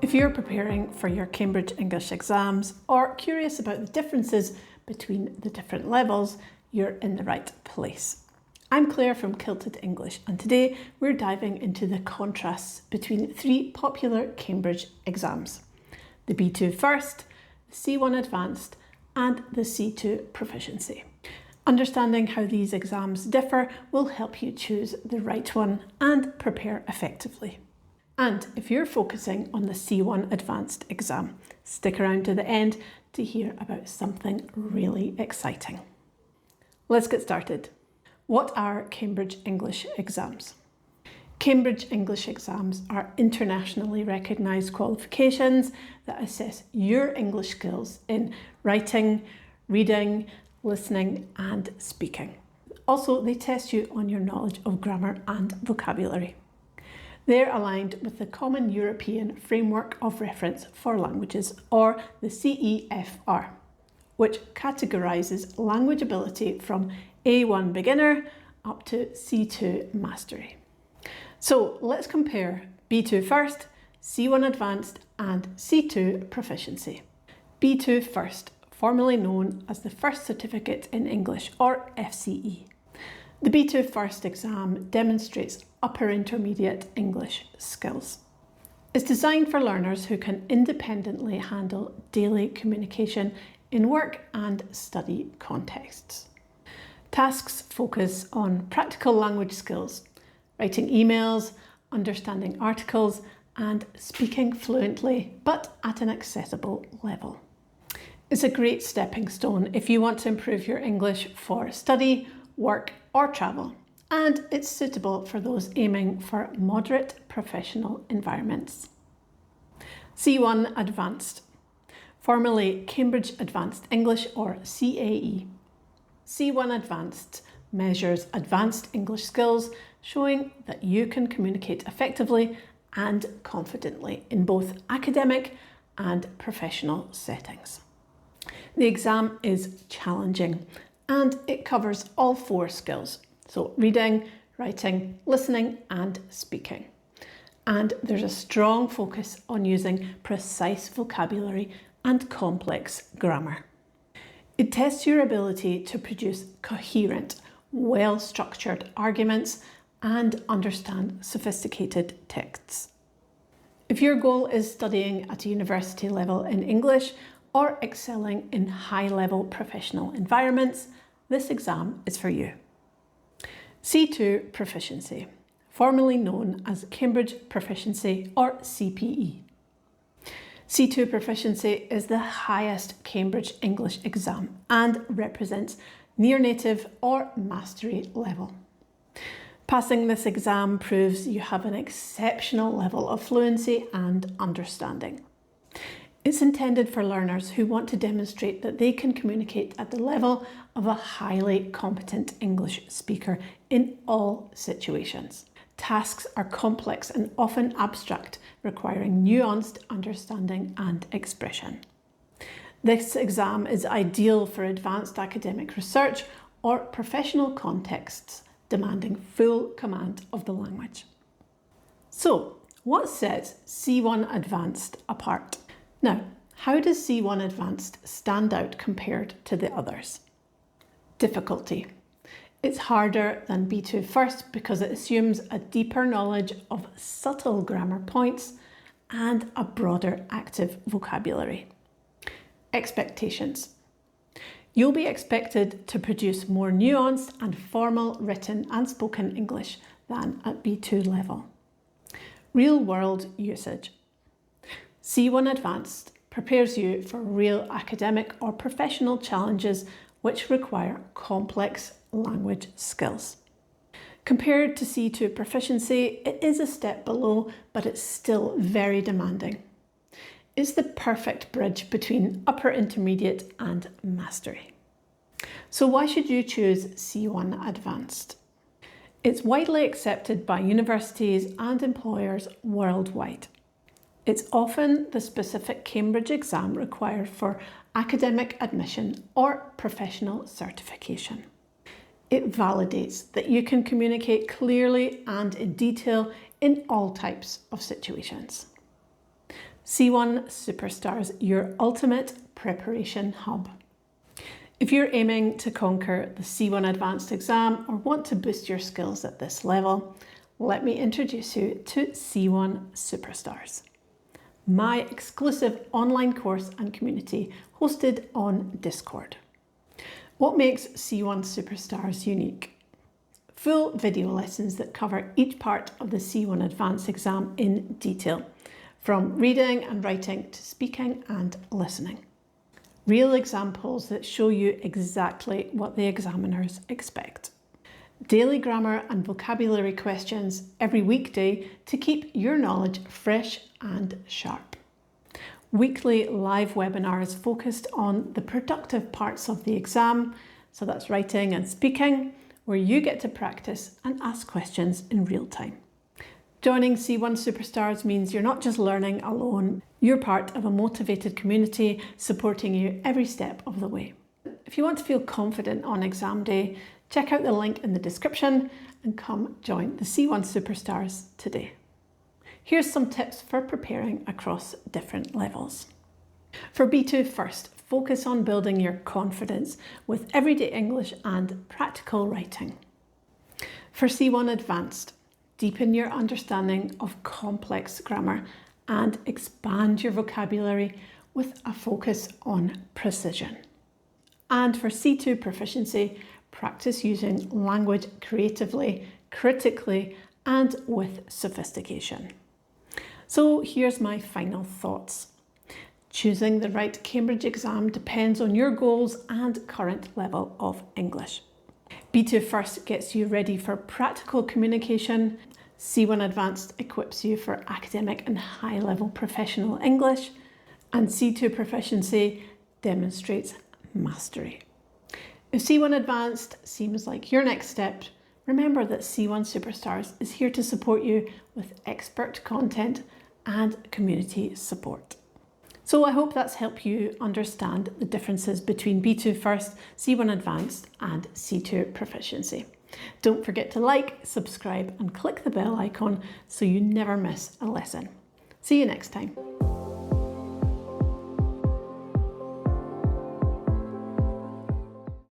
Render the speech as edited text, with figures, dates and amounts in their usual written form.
If you're preparing for your Cambridge English exams or curious about the differences between the different levels, you're in the right place. I'm Claire from Kilted English, and today we're diving into the contrasts between three popular Cambridge exams: the B2 First, the C1 Advanced, and the C2 Proficiency. Understanding how these exams differ will help you choose the right one and prepare effectively. And if you're focusing on the C1 Advanced exam, stick around to the end to hear about something really exciting. Let's get started. What are Cambridge English exams? Cambridge English exams are internationally recognised qualifications that assess your English skills in writing, reading, listening and speaking. Also, they test you on your knowledge of grammar and vocabulary. They're aligned with the Common European Framework of Reference for Languages, or the CEFR, which categorises language ability from A1 beginner up to C2 mastery. So let's compare B2 First, C1 Advanced and C2 Proficiency. B2 First, formerly known as the First Certificate in English, or FCE. The B2 First exam demonstrates upper intermediate English skills. It's designed for learners who can independently handle daily communication in work and study contexts. Tasks focus on practical language skills, writing emails, understanding articles, and speaking fluently, but at an accessible level. It's a great stepping stone if you want to improve your English for study, work, or travel, and it's suitable for those aiming for moderate professional environments. C1 Advanced, formerly Cambridge Advanced English, or CAE. C1 Advanced measures advanced English skills, showing that you can communicate effectively and confidently in both academic and professional settings. The exam is challenging and it covers all four skills, so reading, writing, listening and speaking. And there's a strong focus on using precise vocabulary and complex grammar. It tests your ability to produce coherent, well-structured arguments and understand sophisticated texts. If your goal is studying at a university level in English or excelling in high-level professional environments, this exam is for you. C2 Proficiency, formerly known as Cambridge Proficiency or CPE. C2 Proficiency is the highest Cambridge English exam and represents near native or mastery level. Passing this exam proves you have an exceptional level of fluency and understanding. It's intended for learners who want to demonstrate that they can communicate at the level of a highly competent English speaker in all situations. Tasks are complex and often abstract, requiring nuanced understanding and expression. This exam is ideal for advanced academic research or professional contexts demanding full command of the language. So, what sets C1 Advanced apart? Now, how does C1 Advanced stand out compared to the others? Difficulty. It's harder than B2 First because it assumes a deeper knowledge of subtle grammar points and a broader active vocabulary. Expectations. You'll be expected to produce more nuanced and formal written and spoken English than at B2 level. Real-world usage. C1 Advanced prepares you for real academic or professional challenges which require complex language skills. Compared to C2 Proficiency, it is a step below, but it's still very demanding. It's the perfect bridge between upper intermediate and mastery. So why should you choose C1 Advanced? It's widely accepted by universities and employers worldwide. It's often the specific Cambridge exam required for academic admission or professional certification. It validates that you can communicate clearly and in detail in all types of situations. C1 Superstars, your ultimate preparation hub. If you're aiming to conquer the C1 Advanced exam or want to boost your skills at this level, let me introduce you to C1 Superstars, my exclusive online course and community hosted on Discord. What makes C1 Superstars unique? Full video lessons that cover each part of the C1 Advanced exam in detail, from reading and writing to speaking and listening. Real examples that show you exactly what the examiners expect. Daily grammar and vocabulary questions every weekday to keep your knowledge fresh and sharp. Weekly live webinars focused on the productive parts of the exam, so that's writing and speaking, where you get to practice and ask questions in real time. Joining C1 Superstars means you're not just learning alone, you're part of a motivated community supporting you every step of the way. If you want to feel confident on exam day, check out the link in the description and come join the C1 Superstars today. Here's some tips for preparing across different levels. For B2 First, focus on building your confidence with everyday English and practical writing. For C1 Advanced, deepen your understanding of complex grammar and expand your vocabulary with a focus on precision. And for C2 Proficiency, practice using language creatively, critically, and with sophistication. So here's my final thoughts. Choosing the right Cambridge exam depends on your goals and current level of English. B2 First gets you ready for practical communication. C1 Advanced equips you for academic and high-level professional English. And C2 Proficiency demonstrates mastery. If C1 Advanced seems like your next step, remember that C1 Superstars is here to support you with expert content and community support. So I hope that's helped you understand the differences between B2 First, C1 Advanced and C2 Proficiency. Don't forget to like, subscribe and click the bell icon so you never miss a lesson. See you next time.